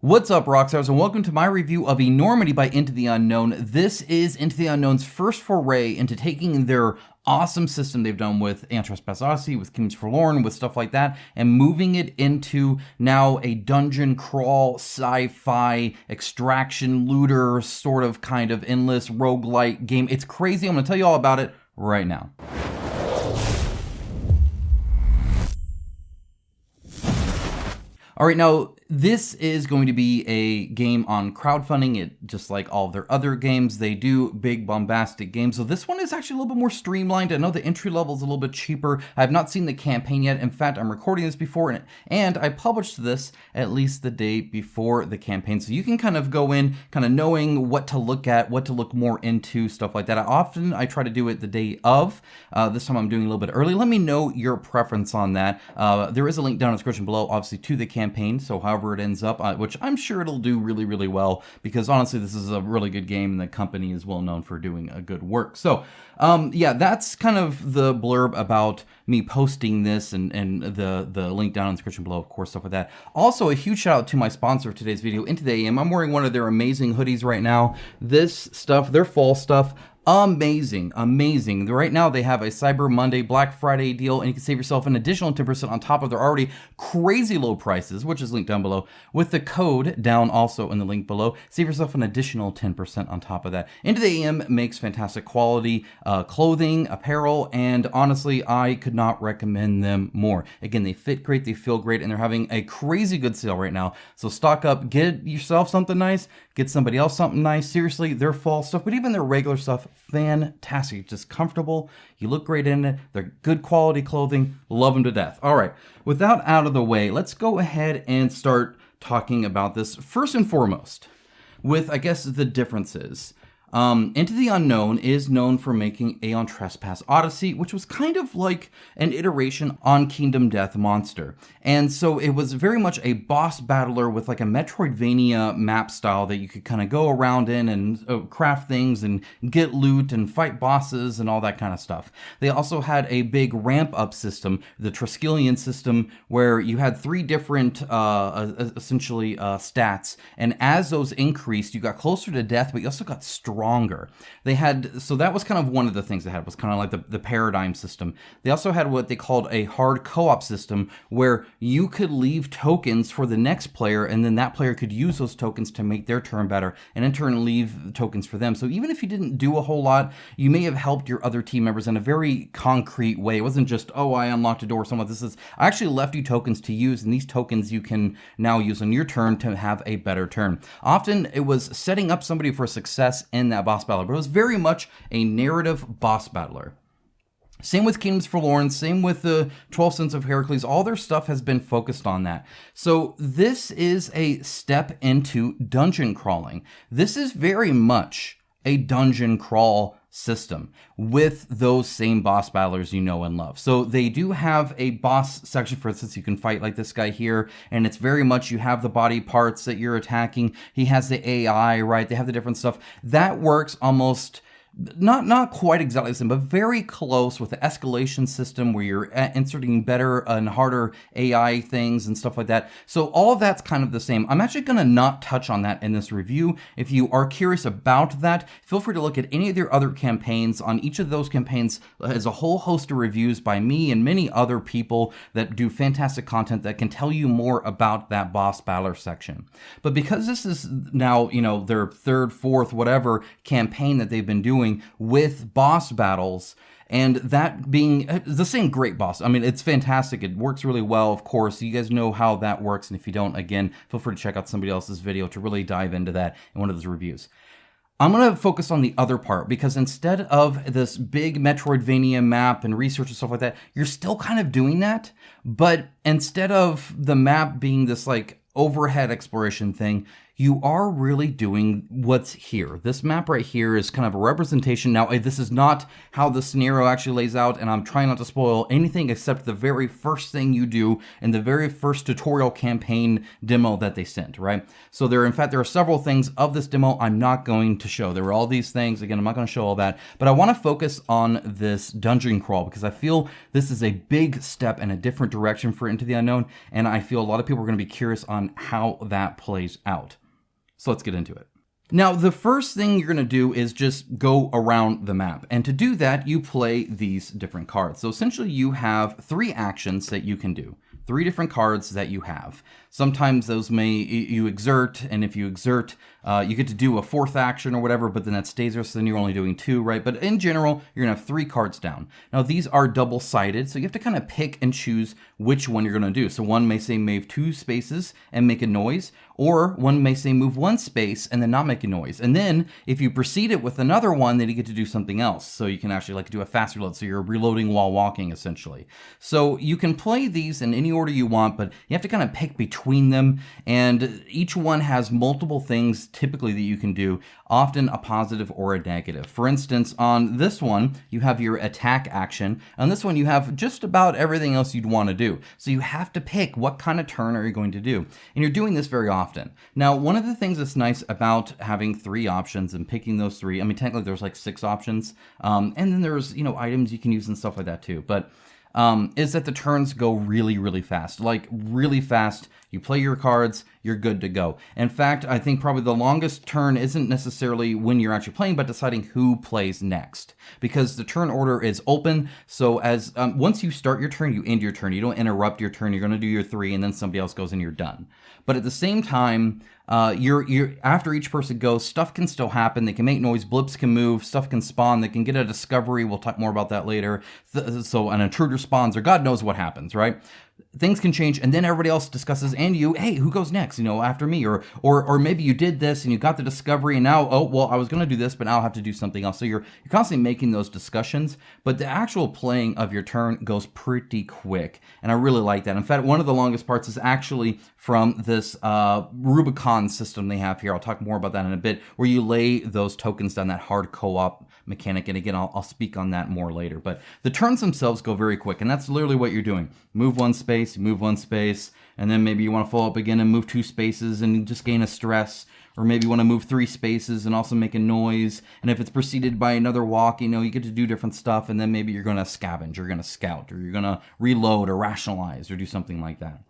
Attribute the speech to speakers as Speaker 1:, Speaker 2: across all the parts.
Speaker 1: What's up, Rockstars, and welcome to my review of Enormity by Into the Unknown. This is Into the Unknown's first foray into taking their awesome system they've done with Trespass Odyssey, with Kingdoms Forlorn, with stuff like that, and moving it into now a dungeon crawl, sci-fi, extraction, looter, sort of kind of endless roguelite game. It's crazy. I'm going to tell you all about it right now. All right, now this is going to be a game on crowdfunding. It just like all of their other games, they do big bombastic games. So this one is actually a little bit more streamlined. I know the entry level is a little bit cheaper. I have not seen the campaign yet. In fact, I'm recording this before and I published this at least the day before the campaign. So you can kind of go in kind of knowing what to look at, what to look more into, stuff like that. I try to do it the day of. This time I'm doing a little bit early. Let me know your preference on that. There is a link down in the description below, obviously, to the campaign. So however it ends up, which I'm sure it'll do really, really well, because honestly, this is a really good game and the company is well known for doing a good work. So yeah, that's kind of the blurb about me posting this and the link down in the description below, of course, stuff like that. Also, a huge shout out to my sponsor of today's video, Into the AM. I'm wearing one of their amazing hoodies right now. This stuff, their fall stuff, amazing. Right now they have a Cyber Monday, Black Friday deal, and you can save yourself an additional 10% on top of their already crazy low prices, which is linked down below, with the code down also in the link below. Save yourself an additional 10% on top of that. Into the AM makes fantastic quality clothing, apparel, and honestly, I could not recommend them more. Again, they fit great, they feel great, and they're having a crazy good sale right now. So stock up, get yourself something nice, get somebody else something nice. Seriously, their fall stuff, but even their regular stuff, fantastic. Just comfortable. You look great in it. They're good quality clothing. Love them to death. All right. With that out of the way, let's go ahead and start talking about this. First and foremost, with, I guess, the differences. Into the Unknown is known for making Aeon Trespass Odyssey, which was kind of like an iteration on Kingdom Death Monster. And so it was very much a boss battler with like a Metroidvania map style that you could kind of go around in and craft things and get loot and fight bosses and all that kind of stuff. They also had a big ramp up system, the Triskelion system, where you had three different essentially stats. And as those increased, you got closer to death, but you also got stronger. They had, so that was kind of one of the things they had, was kind of like the paradigm system. They also had what they called a hard co-op system, where you could leave tokens for the next player, and then that player could use those tokens to make their turn better, and in turn leave tokens for them. So even if you didn't do a whole lot, you may have helped your other team members in a very concrete way. It wasn't just, oh, I unlocked a door, someone, this is, I actually left you tokens to use, and these tokens you can now use on your turn to have a better turn. Often it was setting up somebody for success in that boss battler, but it was very much a narrative boss battler. Same with Kingdoms Forlorn, same with the 12 Sons of Heracles, all their stuff has been focused on that. So this is a step into dungeon crawling. This is very much a dungeon crawl system with those same boss battlers you know and love. So they do have a boss section, for instance, you can fight like this guy here, and it's very much you have the body parts that you're attacking. He has the AI, right? They have the different stuff. That works almost not quite exactly the same, but very close with the escalation system where you're inserting better and harder AI things and stuff like that. So all of that's kind of the same. I'm actually going to not touch on that in this review. If you are curious about that, feel free to look at any of their other campaigns. On each of those campaigns is a whole host of reviews by me and many other people that do fantastic content that can tell you more about that boss battler section. But because this is now, you know, their third, fourth, whatever campaign that they've been doing with boss battles, and that being the same great boss. I mean, it's fantastic. It works really well, of course. You guys know how that works, and if you don't, again, feel free to check out somebody else's video to really dive into that in one of those reviews. I'm going to focus on the other part, because instead of this big Metroidvania map and research and stuff like that, you're still kind of doing that, but instead of the map being this like overhead exploration thing, you are really doing what's here. This map right here is kind of a representation. Now, this is not how the scenario actually lays out, and I'm trying not to spoil anything except the very first thing you do in the very first tutorial campaign demo that they sent, right? So in fact, there are several things of this demo I'm not going to show. There were all these things. Again, I'm not going to show all that, but I want to focus on this dungeon crawl because I feel this is a big step in a different direction for Into the Unknown, and I feel a lot of people are going to be curious on on how that plays out. So let's get into it. Now, the first thing you're going to do is just go around the map. And to do that, you play these different cards. So essentially, you have 3 actions that you can do. 3 different cards that you have. Sometimes those you exert, and if you exert, you get to do a 4th action or whatever, but then that stays there, so then you're only doing 2, right? But in general, you're gonna have 3 cards down. Now, these are double-sided, so you have to kind of pick and choose which one you're gonna do. So one may say move 2 spaces and make a noise, or one may say move 1 space and then not make a noise. And then, if you proceed it with another one, then you get to do something else. So you can actually do a fast reload, so you're reloading while walking, essentially. So you can play these in any order you want, but you have to kind of pick between them, and each one has multiple things typically that you can do, often a positive or a negative. For instance, on this one, you have your attack action. On this one, you have just about everything else you'd want to do. So you have to pick what kind of turn are you going to do. And you're doing this very often. Now, one of the things that's nice about having 3 options and picking those 3, I mean, technically there's 6 options, and then there's, items you can use and stuff like that too. But is that the turns go really, really fast. Really fast. You play your cards, you're good to go. In fact, I think probably the longest turn isn't necessarily when you're actually playing, but deciding who plays next. Because the turn order is open, so as once you start your turn, you end your turn. You don't interrupt your turn. You're going to do your 3, and then somebody else goes and you're done. But at the same time, you're after each person goes, stuff can still happen. They can make noise, blips can move, stuff can spawn. They can get a discovery. We'll talk more about that later. So an intruder spawns, or God knows what happens, right? Things can change, and then everybody else discusses, and you, hey, who goes next? After me, or maybe you did this and you got the discovery, and now, oh well, I was going to do this, but now I'll have to do something else. So you're constantly making those discussions, but the actual playing of your turn goes pretty quick, and I really like that. In fact, one of the longest parts is actually from this Rubicon system they have here. I'll talk more about that in a bit, where you lay those tokens down, that hard co-op mechanic, and again, I'll speak on that more later. But the turns themselves go very quick, and that's literally what you're doing. Move 1 space, move 1 space, and then maybe you want to follow up again and move 2 spaces and just gain a stress, or maybe you want to move 3 spaces and also make a noise, and if it's preceded by another walk, you get to do different stuff, and then maybe you're going to scavenge, you're going to scout, or you're going to reload or rationalize or do something like that.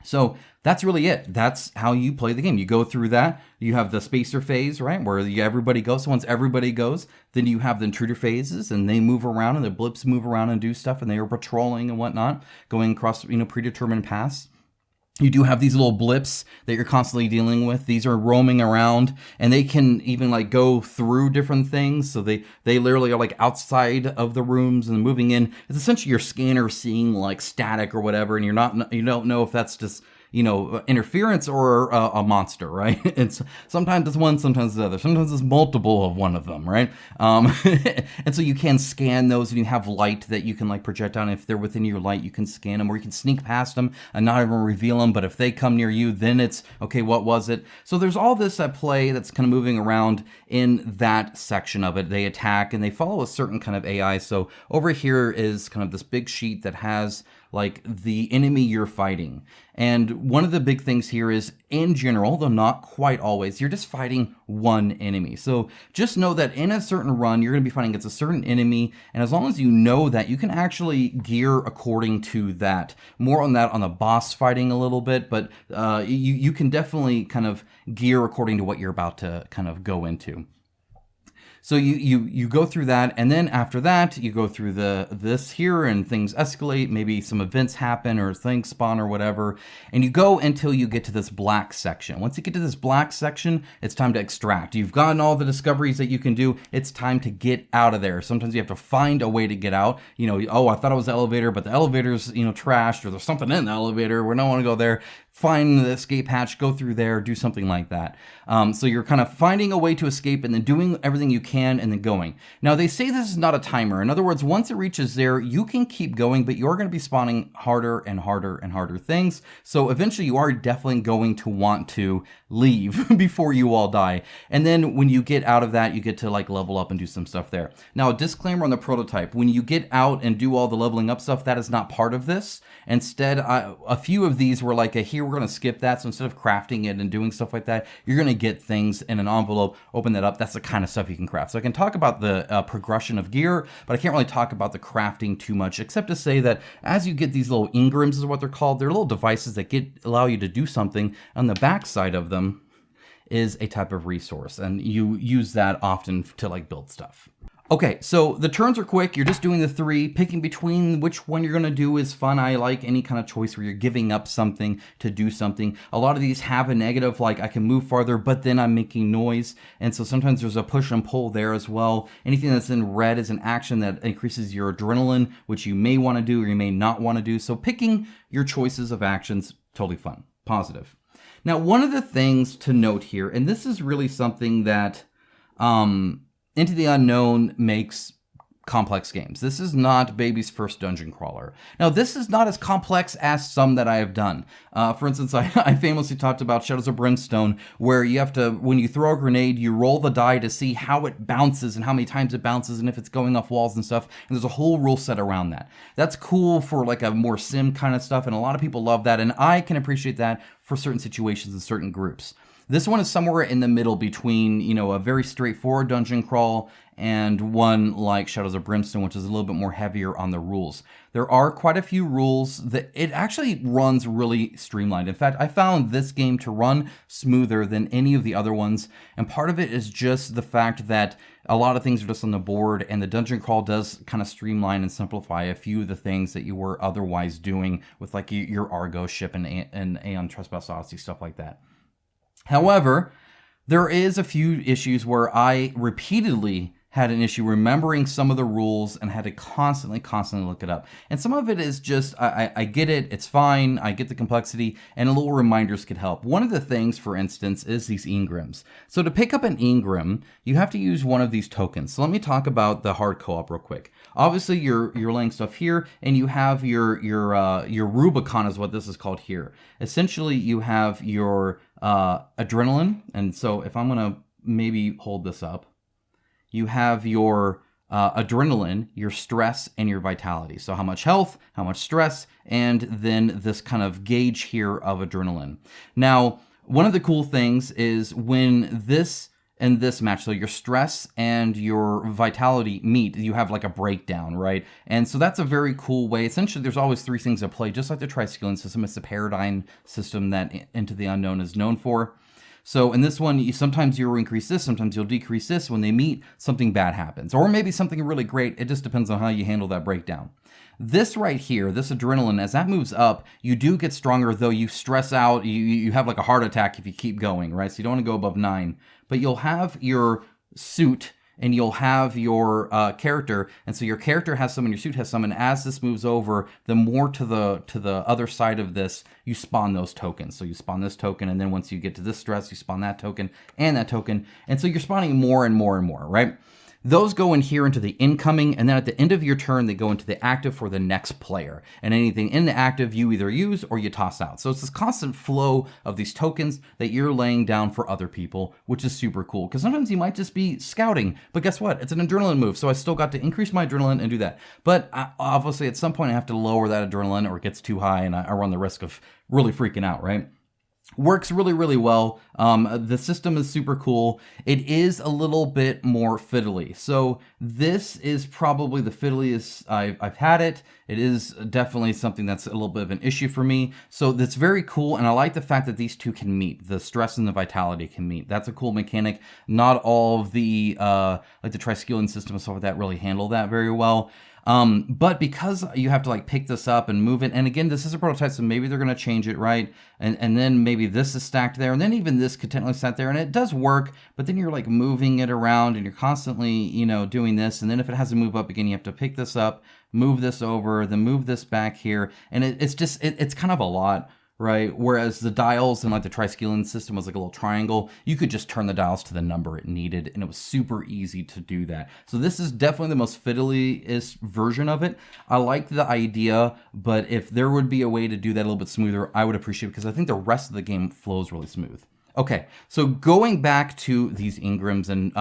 Speaker 1: So that's really it. That's how you play the game. You go through that. You have the spacer phase, right, where everybody goes. So once everybody goes, then you have the intruder phases, and they move around, and the blips move around and do stuff, and they are patrolling and whatnot, going across predetermined paths. You do have these little blips that you're constantly dealing with. These are roaming around, and they can even go through different things. So they literally are outside of the rooms and moving in. It's essentially your scanner seeing static or whatever, and you don't know if that's just interference or a monster, right? It's sometimes it's one, sometimes it's the other, sometimes it's multiple of one of them, right? And so you can scan those, and you have light that you can project on. If they're within your light, you can scan them, or you can sneak past them and not even reveal them. But if they come near you, then it's okay. What was it? So there's all this at play that's kind of moving around in that section of it. They attack and they follow a certain kind of AI. So over here is kind of this big sheet that has the enemy you're fighting. And one of the big things here is, in general, though not quite always, you're just fighting one enemy. So just know that in a certain run, you're going to be fighting against a certain enemy. And as long as you know that, you can actually gear according to that. More on that on the boss fighting a little bit, but you can definitely kind of gear according to what you're about to kind of go into. So you go through that, and then after that, you go through this here, and things escalate. Maybe some events happen, or things spawn, or whatever, and you go until you get to this black section. Once you get to this black section, it's time to extract. You've gotten all the discoveries that you can do. It's time to get out of there. Sometimes you have to find a way to get out. Oh, I thought it was the elevator, but the elevator's trashed, or there's something in the elevator. We don't want to go there. Find the escape hatch, go through there, do something like that. So you're kind of finding a way to escape, and then doing everything you can, and then going. Now, they say this is not a timer. In other words, once it reaches there, you can keep going, but you're going to be spawning harder and harder and harder things. So eventually you are definitely going to want to leave before you all die. And then when you get out of that, you get to level up and do some stuff there. Now, a disclaimer on the prototype. When you get out and do all the leveling up stuff, that is not part of this. Instead, a few of these were a hero here, we're going to skip that. So instead of crafting it and doing stuff like that, you're going to get things in an envelope, open that up. That's the kind of stuff you can craft. So I can talk about the progression of gear, but I can't really talk about the crafting too much, except to say that as you get these little engrams is what they're called, they're little devices that allow you to do something. On the back side of them is a type of resource, and you use that often to like build stuff. Okay, so the turns are quick. You're just doing the 3. Picking between which one you're going to do is fun. I like any kind of choice where you're giving up something to do something. A lot of these have a negative, like I can move farther, but then I'm making noise. And so sometimes there's a push and pull there as well. Anything that's in red is an action that increases your adrenaline, which you may want to do or you may not want to do. So picking your choices of actions, totally fun, positive. Now, one of the things to note here, and this is really something that Into the Unknown makes complex games. This is not baby's first dungeon crawler. Now, this is not as complex as some that I have done. For instance, I famously talked about Shadows of Brimstone, where you have to, when you throw a grenade, you roll the die to see how it bounces and how many times it bounces and if it's going off walls and stuff. And there's a whole rule set around that. That's cool for like a more sim kind of stuff, and a lot of people love that, and I can appreciate that for certain situations and certain groups. This one is somewhere in the middle between, you know, a very straightforward dungeon crawl and one like Shadows of Brimstone, which is a little bit more heavier on the rules. There are quite a few rules that it actually runs really streamlined. In fact, I found this game to run smoother than any of the other ones. And part of it is just the fact that a lot of things are just on the board, and the dungeon crawl does kind of streamline and simplify a few of the things that you were otherwise doing with like your Argo ship and Aeon Trespass Odyssey, stuff like that. However, there is a few issues where I repeatedly had an issue remembering some of the rules and had to constantly look it up. And some of it is just, I get it, it's fine, I get the complexity, and little reminders could help. One of the things, for instance, is these engrams. So to pick up an engram, you have to use one of these tokens. So let me talk about the hard co-op real quick. Obviously, you're laying stuff here, and you have your Rubicon is what this is called here. Essentially, you have your adrenaline, and so if I'm gonna maybe hold this up, you have your adrenaline, your stress, and your vitality. So how much health, how much stress, and then this kind of gauge here of adrenaline. Now, one of the cool things is when this and this match, so your stress and your vitality meet, you have like a breakdown, right? And so that's a very cool way. Essentially, there's always 3 things at play, just like the tri-skilling system. It's the paradigm system that Into the Unknown is known for. So in this one, sometimes you'll increase this, sometimes you'll decrease this. When they meet, something bad happens. Or maybe something really great. It just depends on how you handle that breakdown. This right here, this adrenaline, as that moves up, you do get stronger, though you stress out. You have like a heart attack if you keep going, right? So you don't want to go above 9. But you'll have your suit and you'll have your character, and so your character has some and your suit has some, and as this moves over, the more to the other side of this, you spawn those tokens. So you spawn this token, and then once you get to this stress, you spawn that token, and so you're spawning more and more and more, right? Those go in here into the incoming, and then at the end of your turn, they go into the active for the next player. And anything in the active, you either use or you toss out. So it's this constant flow of these tokens that you're laying down for other people, which is super cool. Because sometimes you might just be scouting, but guess what? It's an adrenaline move, so I still got to increase my adrenaline and do that. But obviously, at some point, I have to lower that adrenaline or it gets too high, and I run the risk of really freaking out, right? Works really, really well. The system is super cool. It is a little bit more fiddly. So this is probably the fiddliest I've had it. It is definitely something that's a little bit of an issue for me. So that's very cool, and I like the fact that these two can meet. The stress and the vitality can meet. That's a cool mechanic. Not all of the like the tri-skilling system and stuff like that really handle that very well. But because you have to like pick this up and move it, and again, this is a prototype, so maybe they're going to change it, right? And then maybe this is stacked there, and then even this could technically sit there, and it does work, but then you're like moving it around, and you're constantly, you know, doing this, and then if it has to move up again, you have to pick this up, move this over, then move this back here, and it's kind of a lot. Right? Whereas the dials and like the tri-skilling system was like a little triangle, you could just turn the dials to the number it needed, and it was super easy to do that. So this is definitely the most fiddly-ist version of it. I like the idea, but if there would be a way to do that a little bit smoother, I would appreciate it, because I think the rest of the game flows really smooth. Okay, so going back to these engrams and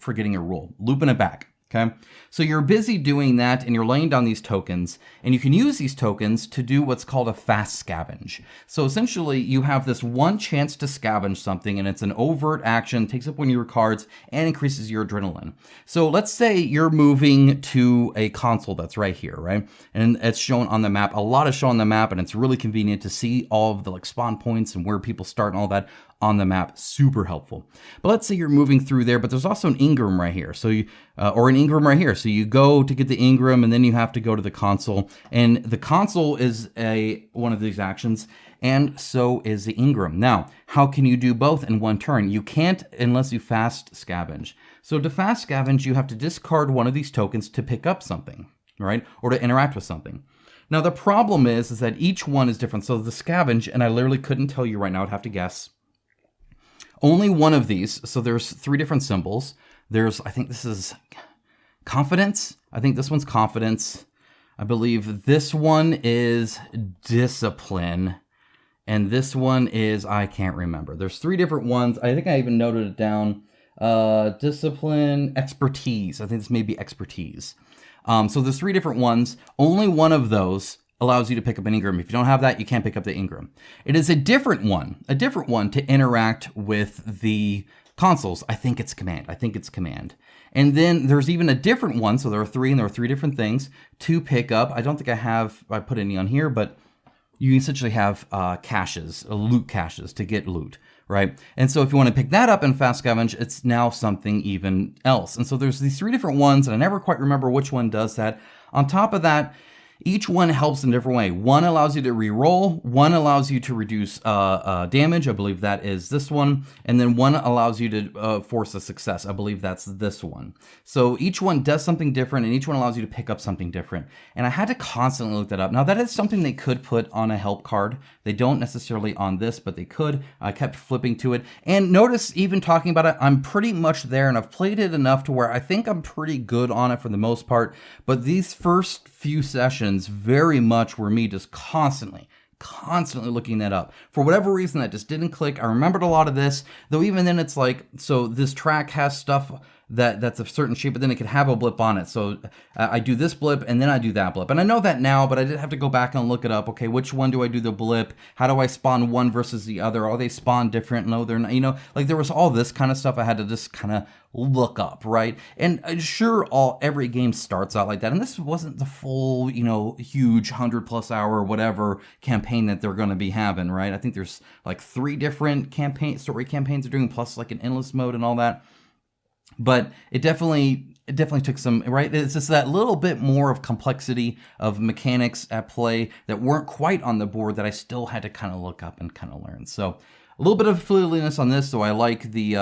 Speaker 1: forgetting a rule, looping it back. Okay, so you're busy doing that and you're laying down these tokens, and you can use these tokens to do what's called a fast scavenge. So essentially you have this one chance to scavenge something, and it's an overt action, takes up one of your cards and increases your adrenaline. So let's say you're moving to a console that's right here, right? And it's shown on the map. A lot is shown on the map, and it's really convenient to see all of the like spawn points and where people start and all that on the map. Super helpful. But let's say you're moving through there, but there's also an Ingram right here. So you, or an Ingram right here. So you go to get the Ingram, and then you have to go to the console. And the console is one of these actions, and so is the Ingram. Now, how can you do both in one turn? You can't unless you fast scavenge. So to fast scavenge, you have to discard one of these tokens to pick up something, right? Or to interact with something. Now, the problem is that each one is different. So the scavenge, and I literally couldn't tell you right now, I'd have to guess. Only one of these, so there's 3 different symbols. There's, I think this is confidence. I think this one's confidence. I believe this one is discipline. And this one is, I can't remember. There's 3 different ones. I think I even noted it down. Discipline, expertise. I think this may be expertise. So there's 3 different ones. Only one of those allows you to pick up an Ingram. If you don't have that, you can't pick up the Ingram. It is a different one to interact with the consoles. I think it's command. And then there's even a different one. So there are 3, and there are 3 different things to pick up. I don't think I put any on here, but you essentially have caches, loot caches to get loot, right? And so if you want to pick that up in fast scavenge, it's now something even else. And so there's these 3 different ones, and I never quite remember which one does that. On top of that, each one helps in a different way. One allows you to re-roll, one allows you to reduce damage, I believe that is this one, and then one allows you to force a success, I believe that's this one. So each one does something different, and each one allows you to pick up something different. And I had to constantly look that up. Now that is something they could put on a help card. They don't necessarily on this, but they could. I kept flipping to it. And notice, even talking about it, I'm pretty much there, and I've played it enough to where I think I'm pretty good on it for the most part. But these first few sessions very much were me just constantly looking that up. For whatever reason, that just didn't click. I remembered a lot of this, though even then it's like, so this track has stuff that's a certain shape, but then it could have a blip on it. So I do this blip and then I do that blip. And I know that now, but I did have to go back and look it up. Okay, which one do I do the blip? How do I spawn one versus the other? Are they spawn different? No, they're not. You know, like there was all this kind of stuff I had to just kind of look up, right? And sure, every game starts out like that. And this wasn't the full, you know, huge 100+ hour whatever campaign that they're going to be having, right? I think there's like 3 different story campaigns they're doing, plus like an endless mode and all that. But it definitely took some, right? It's just that little bit more of complexity of mechanics at play that weren't quite on the board that I still had to kind of look up and kind of learn. So a little bit of fluidiness on this. So I like the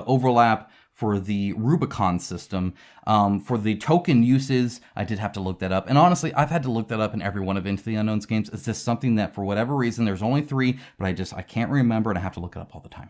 Speaker 1: overlap for the Rubicon system. For the token uses, I did have to look that up. And honestly, I've had to look that up in every one of Into the Unknown's games. It's just something that for whatever reason, there's only 3, but I can't remember, and I have to look it up all the time.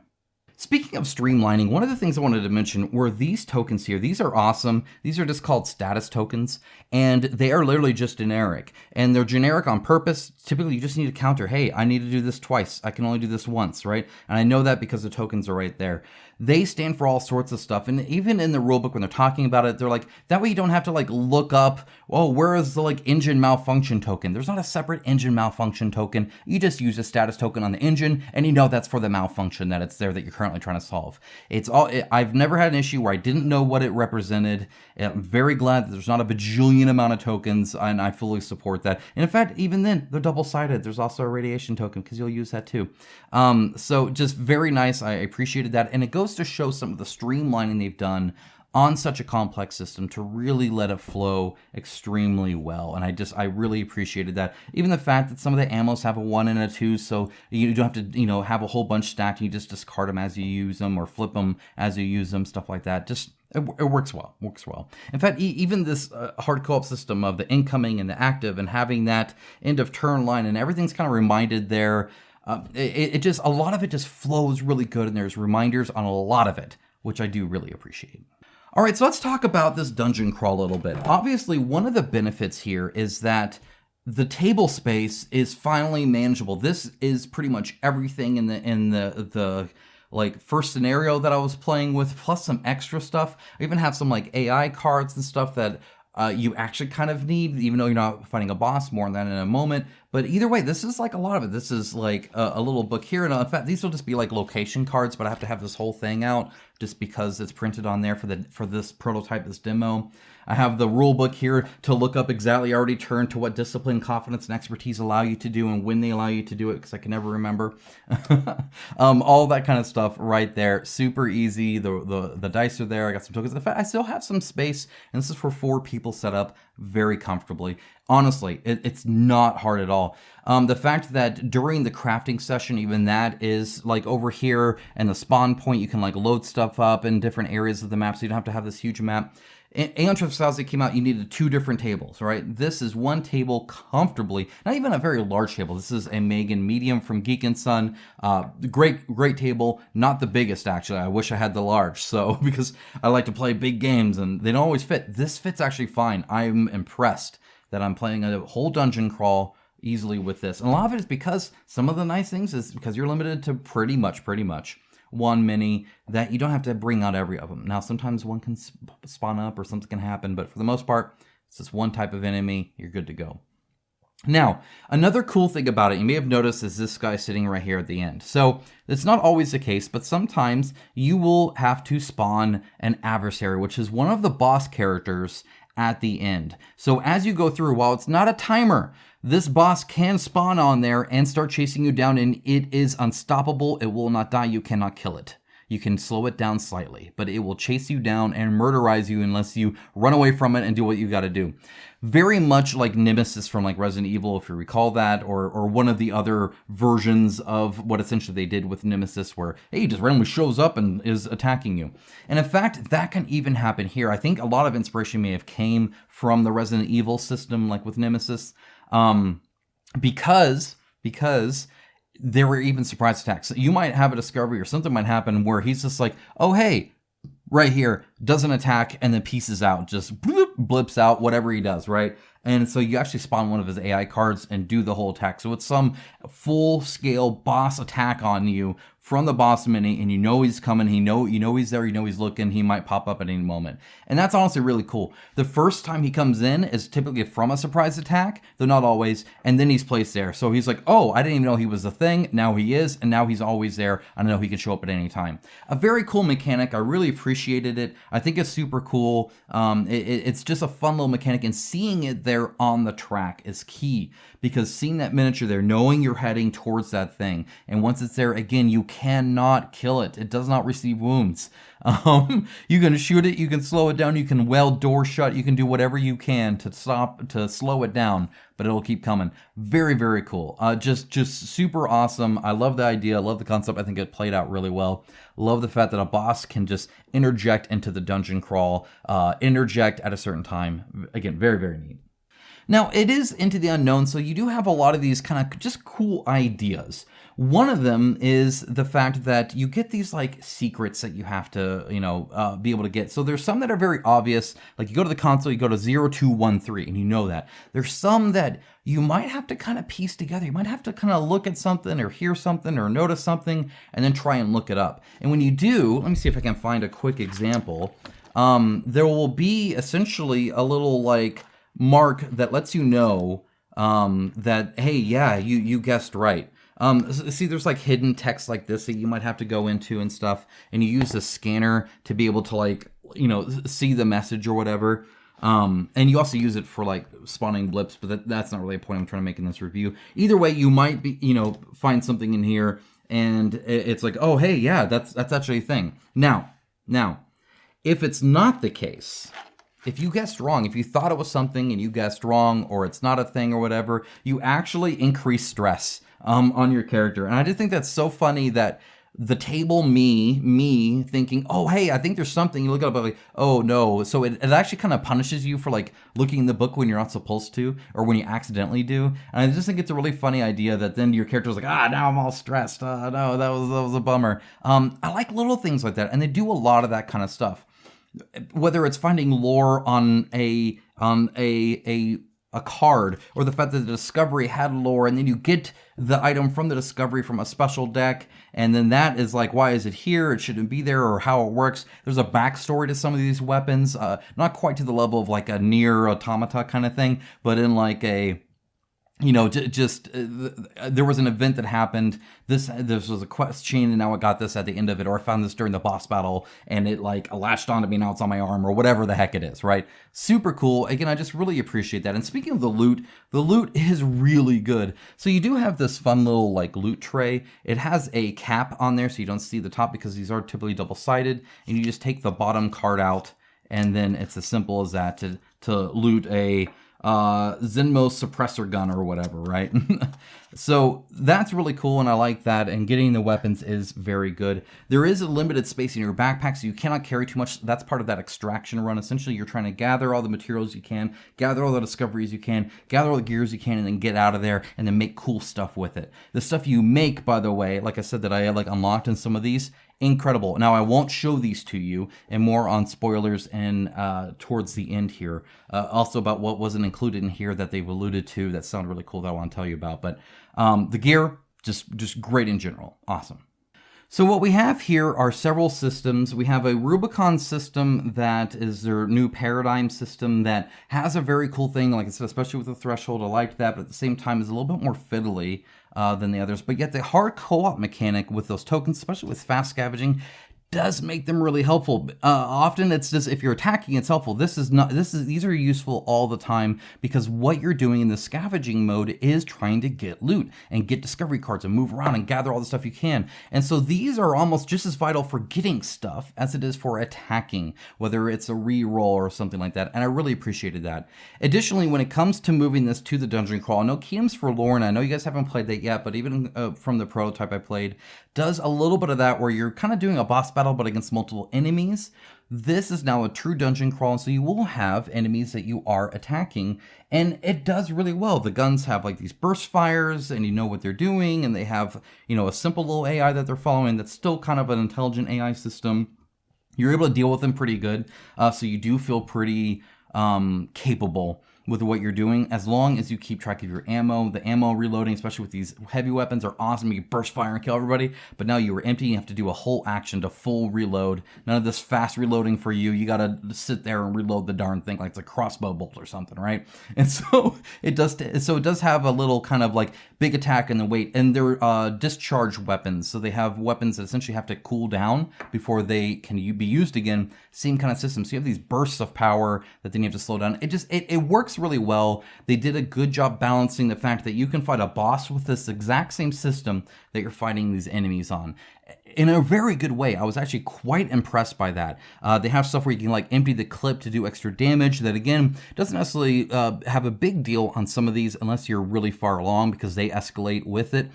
Speaker 1: Speaking of streamlining, one of the things I wanted to mention were these tokens here. These are awesome. These are just called status tokens, and they are literally just generic. And they're generic on purpose. Typically, you just need to counter, hey, I need to do this twice. I can only do this once, right? And I know that because the tokens are right there. They stand for all sorts of stuff. And even in the rulebook, when they're talking about it, they're like, that way you don't have to like look up, oh, where is the like engine malfunction token? There's not a separate engine malfunction token. You just use a status token on the engine, and you know that's for the malfunction that it's there that you're currently trying to solve. I've never had an issue where I didn't know what it represented. I'm very glad that there's not a bajillion amount of tokens, and I fully support that. And in fact, even then, they're double-sided. There's also a radiation token, because you'll use that too. So just very nice. I appreciated that. And it goes to show some of the streamlining they've done on such a complex system to really let it flow extremely well. And I really appreciated that. Even the fact that some of the ammos have a 1 and a 2, so you don't have to, have a whole bunch stacked, and you just discard them as you use them or flip them as you use them, stuff like that. It works well, In fact, even this hard co-op system of the incoming and the active and having that end of turn line and everything's kind of reminded there. A lot of it just flows really good, and there's reminders on a lot of it, which I do really appreciate. All right, so let's talk about this dungeon crawl a little bit. Obviously, one of the benefits here is that the table space is finally manageable. This is pretty much everything in the like first scenario that I was playing with, plus some extra stuff. I even have some like AI cards and stuff that you actually kind of need, even though you're not fighting a boss. More on that in a moment. But either way, this is like a lot of it. This is like a little book here. And in fact, these will just be like location cards, but I have to have this whole thing out just because it's printed on there for this prototype, this demo. I have the rule book here to look up exactly. I already turned to what discipline, confidence, and expertise allow you to do and when they allow you to do it, because I can never remember. All that kind of stuff right there. Super easy. The dice are there. I got some tokens. In fact, I still have some space, and this is for 4 people set up very comfortably. Honestly, it's not hard at all. The fact that during the crafting session, even that is like over here, and the spawn point, you can like load stuff up in different areas of the map, so you don't have to have this huge map. Aeon Triphthausic came out, you needed 2 different tables, right? This is one table comfortably, not even a very large table. This is a Megan Medium from Geek and Sun. Great table, not the biggest actually. I wish I had the large, so because I like to play big games and they don't always fit. This fits actually fine. I'm impressed that I'm playing a whole dungeon crawl easily with this. And a lot of it is because some of the nice things is because you're limited to pretty much one mini, that you don't have to bring out every of them. Now, sometimes one can spawn up or something can happen, but for the most part, it's just one type of enemy, you're good to go. Now, another cool thing about it, you may have noticed, is this guy sitting right here at the end. So, it's not always the case, but sometimes you will have to spawn an adversary, which is one of the boss characters at the end. So as you go through, while it's not a timer, this boss can spawn on there and start chasing you down, and it is unstoppable. It will not die. You cannot kill it. You can slow it down slightly, but it will chase you down and murderize you unless you run away from it and do what you got to do. Very much like Nemesis from like Resident Evil, if you recall that, or one of the other versions of what essentially they did with Nemesis, where he just randomly shows up and is attacking you. And in fact, that can even happen here. I think a lot of inspiration may have came from the Resident Evil system, like with Nemesis, because there were even surprise attacks. You might have a discovery or something might happen where he's just like, oh, hey, right here, doesn't attack, and then pieces out, just bloop, blips out, whatever he does, right? And so you actually spawn one of his AI cards and do the whole attack. So it's some full-scale boss attack on you from the boss mini, and you know he's coming, you know he's there, you know he's looking, he might pop up at any moment. And that's honestly really cool. The first time he comes in is typically from a surprise attack, though not always, and then he's placed there. So he's like, oh, I didn't even know he was a thing, now he is, and now he's always there. I know he can show up at any time. A very cool mechanic, I really appreciated it. I think it's super cool. It's just a fun little mechanic, and seeing it there on the track is key, because seeing that miniature there, knowing you're heading towards that thing, and once it's there, again, you cannot kill it. It does not receive wounds. You can shoot it, you can slow it down, you can weld doors shut, you can do whatever you can to slow it down, but it'll keep coming. Very, very cool. Just super awesome. I love the idea, love the concept. I think it played out really well. Love the fact that a boss can just interject into the dungeon crawl, interject at a certain time. Again, very, very neat. Now, it is Into the Unknown, so you do have a lot of these kind of just cool ideas. One of them is the fact that you get these like secrets that you have to, be able to get. So there's some that are very obvious, like you go to the console, you go to 0213, and you know that. There's some that you might have to kind of piece together. You might have to kind of look at something or hear something or notice something and then try and look it up. And when you do, let me see if I can find a quick example. There will be essentially a little like mark that lets you know that, hey, yeah, you guessed right. See, there's like hidden text like this that you might have to go into and stuff, and you use a scanner to be able to like, see the message or whatever. And you also use it for like spawning blips, but that's not really a point I'm trying to make in this review. Either way, you might be, find something in here and it's like, oh, hey, yeah, that's actually a thing. Now, if it's not the case, if you guessed wrong, if you thought it was something and you guessed wrong, or it's not a thing or whatever, you actually increase stress on your character. And I just think that's so funny that the table me thinking, oh, hey, I think there's something. You look up, like, oh, no. So it actually kind of punishes you for like looking in the book when you're not supposed to, or when you accidentally do. And I just think it's a really funny idea that then your character's like, now I'm all stressed. No, that was a bummer. I like little things like that. And they do a lot of that kind of stuff. Whether it's finding lore on a a card, or the fact that the discovery had lore, and then you get the item from the discovery from a special deck, and then that is like, why is it here? It shouldn't be there, or how it works. There's a backstory to some of these weapons, not quite to the level of like a Nier Automata kind of thing, but in like a, you know, there was an event that happened. This was a quest chain, and now I got this at the end of it, or I found this during the boss battle, and it like latched onto me. Now it's on my arm, or whatever the heck it is, right? Super cool. Again, I just really appreciate that. And speaking of the loot is really good. So you do have this fun little like loot tray. It has a cap on there, so you don't see the top because these are typically double-sided, and you just take the bottom card out, and then it's as simple as that to loot a Zenmo suppressor gun or whatever, right? So that's really cool, and I like that, and getting the weapons is very good. There is a limited space in your backpack, so you cannot carry too much. That's part of that extraction run. Essentially, you're trying to gather all the materials you can, gather all the discoveries you can, gather all the gears you can, and then get out of there, and then make cool stuff with it. The stuff you make, by the way, like I said, that I like unlocked in some of these, incredible. Now, I won't show these to you, and more on spoilers and towards the end here. Also about what wasn't included in here that they've alluded to that sound really cool that I want to tell you about. But the gear, just great in general. Awesome. So what we have here are several systems. We have a Rubicon system that is their new paradigm system that has a very cool thing, like I said, especially with the threshold. I liked that, but at the same time is a little bit more fiddly than the others. But yet the hard co-op mechanic with those tokens, especially with fast scavenging, does make them really helpful. Often it's just, if you're attacking, it's helpful. These are useful all the time because what you're doing in the scavenging mode is trying to get loot and get discovery cards and move around and gather all the stuff you can. And so these are almost just as vital for getting stuff as it is for attacking, whether it's a re-roll or something like that. And I really appreciated that. Additionally, when it comes to moving this to the dungeon crawl, no keydoms for Lorna. I know you guys haven't played that yet, but even from the prototype I played, does a little bit of that where you're kind of doing a boss battle but against multiple enemies. This is now a true dungeon crawl, so you will have enemies that you are attacking, and it does really well. The guns have like these burst fires, and you know what they're doing, and they have, you know, a simple little AI that they're following that's still kind of an intelligent AI system. You're able to deal with them pretty good, so you do feel pretty capable with what you're doing, as long as you keep track of your ammo. The ammo reloading, especially with these heavy weapons, are awesome. You burst fire and kill everybody, but now you were empty. You have to do a whole action to full reload. None of this fast reloading for you. You gotta sit there and reload the darn thing like it's a crossbow bolt or something, right? And so it does have a little kind of like big attack in the weight, and they're discharge weapons. So they have weapons that essentially have to cool down before they can be used again. Same kind of system. So you have these bursts of power that then you have to slow down. It works really well. They did a good job balancing the fact that you can fight a boss with this exact same system that you're fighting these enemies on in a very good way. I was actually quite impressed by that. They have stuff where you can like empty the clip to do extra damage that, again, doesn't necessarily have a big deal on some of these unless you're really far along because they escalate with it.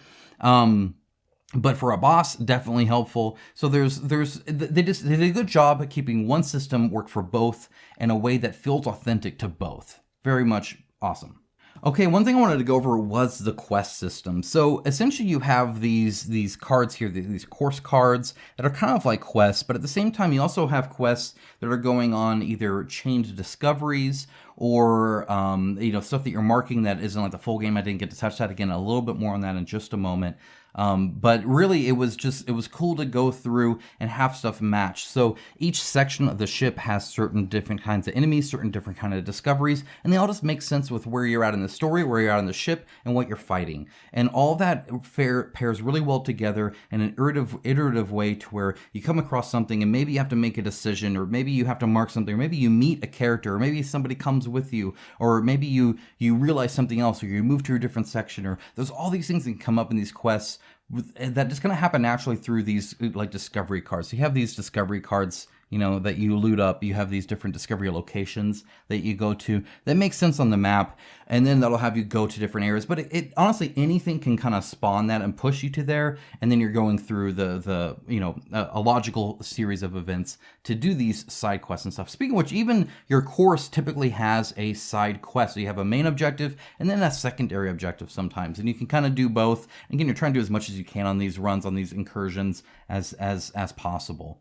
Speaker 1: But for a boss, definitely helpful. So they did a good job at keeping one system work for both in a way that feels authentic to both. Very much awesome. Okay, one thing I wanted to go over was the quest system. So essentially you have these cards here, these course cards that are kind of like quests, but at the same time you also have quests that are going on either chained discoveries or stuff that you're marking that isn't like the full game. I didn't get to touch that again, a little bit more on that in just a moment. But really it was cool to go through and have stuff match. So each section of the ship has certain different kinds of enemies, certain different kind of discoveries, and they all just make sense with where you're at in the story, where you're at on the ship, and what you're fighting. And all that pairs really well together in an iterative way to where you come across something and maybe you have to make a decision, or maybe you have to mark something, or maybe you meet a character, or maybe somebody comes with you, or maybe you realize something else, or you move to a different section, or there's all these things that can come up in these quests that just going to happen naturally through these like discovery cards. So you have these discovery cards, that you loot up. You have these different discovery locations that you go to that makes sense on the map, and then that'll have you go to different areas. But it honestly, anything can kind of spawn that and push you to there, and then you're going through a logical series of events to do these side quests and stuff. Speaking of which, even your course typically has a side quest. So you have a main objective and then a secondary objective sometimes, and you can kind of do both. Again, you're trying to do as much as you can on these runs, on these incursions as possible.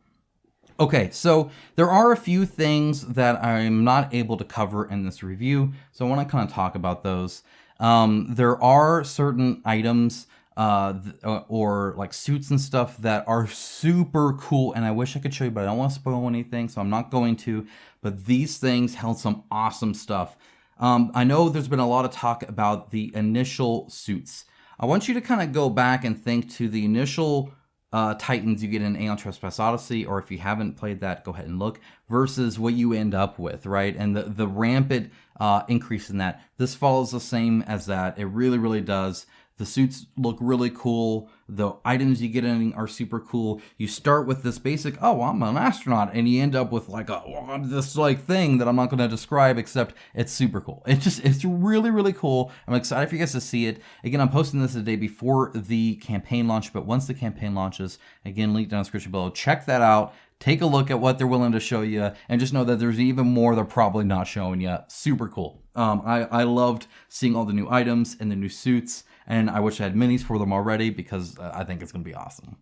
Speaker 1: Okay, so there are a few things that I'm not able to cover in this review, so I want to kind of talk about those. There are certain items or like suits and stuff that are super cool, and I wish I could show you, but I don't want to spoil anything, so I'm not going to. But these things held some awesome stuff. I know there's been a lot of talk about the initial suits. I want you to kind of go back and think to the initial Titans you get in Aeon Trespass Odyssey, or if you haven't played that, go ahead and look, versus what you end up with, right? And the rampant increase in that. This follows the same as that. It really, really does. The suits look really cool. The items you get in are super cool. You start with this basic, oh, I'm an astronaut, and you end up with like this like thing that I'm not going to describe, except it's super cool. It's really, really cool. I'm excited for you guys to see it. Again, I'm posting this the day before the campaign launch, but once the campaign launches, again, link down in the description below. Check that out. Take a look at what they're willing to show you, and just know that there's even more they're probably not showing you. Super cool. I loved seeing all the new items and the new suits, and I wish I had minis for them already because I think it's going to be awesome.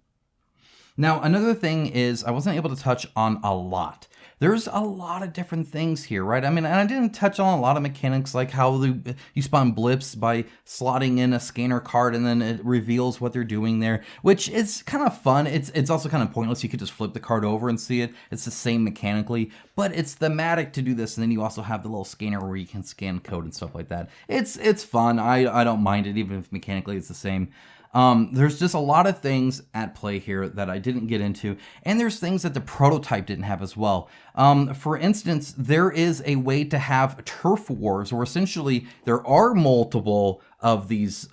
Speaker 1: Now, another thing is I wasn't able to touch on a lot. There's a lot of different things here, right? I mean, and I didn't touch on a lot of mechanics like how you spawn blips by slotting in a scanner card and then it reveals what they're doing there, which is kind of fun. It's also kind of pointless. You could just flip the card over and see it. It's the same mechanically, but it's thematic to do this. And then you also have the little scanner where you can scan code and stuff like that. It's fun. I don't mind it, even if mechanically it's the same. There's just a lot of things at play here that I didn't get into, and there's things that the prototype didn't have as well. For instance, there is a way to have turf wars, where essentially there are multiple of these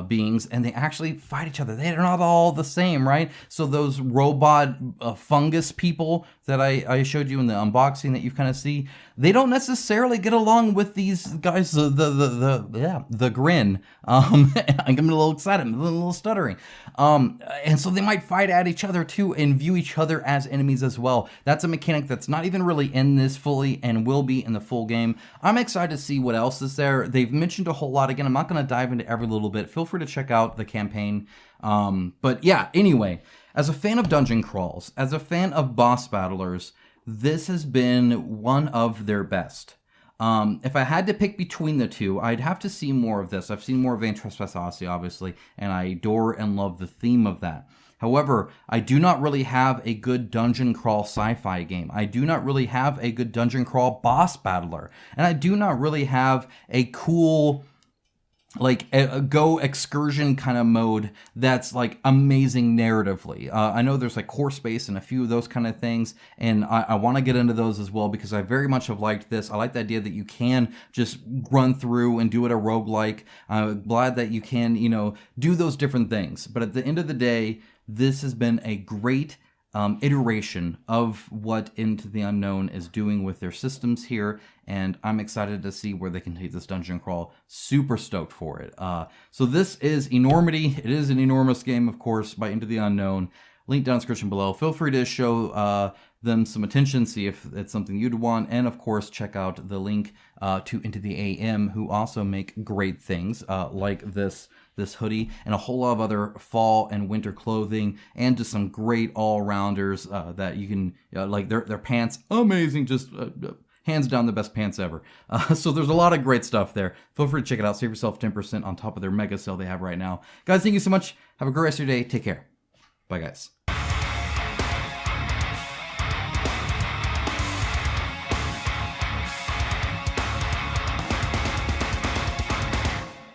Speaker 1: beings, and they actually fight each other. They're not all the same, right? So those robot fungus people that I showed you in the unboxing that you kind of see, they don't necessarily get along with these guys. The grin. I'm getting a little excited. I'm a little stuttering. And so they might fight at each other too and view each other as enemies as well. That's a mechanic that's not even really in this fully and will be in the full game. I'm excited to see what else is there. They've mentioned a whole lot. Again, I'm not going to dive into every little bit. Feel free to check out the campaign. But yeah, anyway, as a fan of dungeon crawls, as a fan of boss battlers, this has been one of their best. If I had to pick between the two, I'd have to see more of this. I've seen more of Aeon Trespass Odyssey, obviously, and I adore and love the theme of that. However, I do not really have a good dungeon crawl sci-fi game. I do not really have a good dungeon crawl boss battler. And I do not really have a cool, like, a go excursion kind of mode that's like amazing narratively. I know there's like core space and a few of those kind of things, and I want to get into those as well because I very much have liked this. I like the idea that you can just run through and do it a roguelike. I'm glad that you can, do those different things. But at the end of the day, this has been a great iteration of what Into the Unknown is doing with their systems here, and I'm excited to see where they can take this dungeon crawl. Super stoked for it. So this is Enormity. It is an enormous game, of course, by Into the Unknown. Link down in the description below. Feel free to show them some attention, see if it's something you'd want, and of course check out the link to Into the AM, who also make great things like this hoodie and a whole lot of other fall and winter clothing, and just some great all-rounders that you can like their pants, amazing, just hands down the best pants ever. So there's a lot of great stuff there. Feel free to check it out. Save yourself 10% on top of their mega sale they have right now. Guys, thank you so much. Have a great rest of your day. Take care. Bye, guys.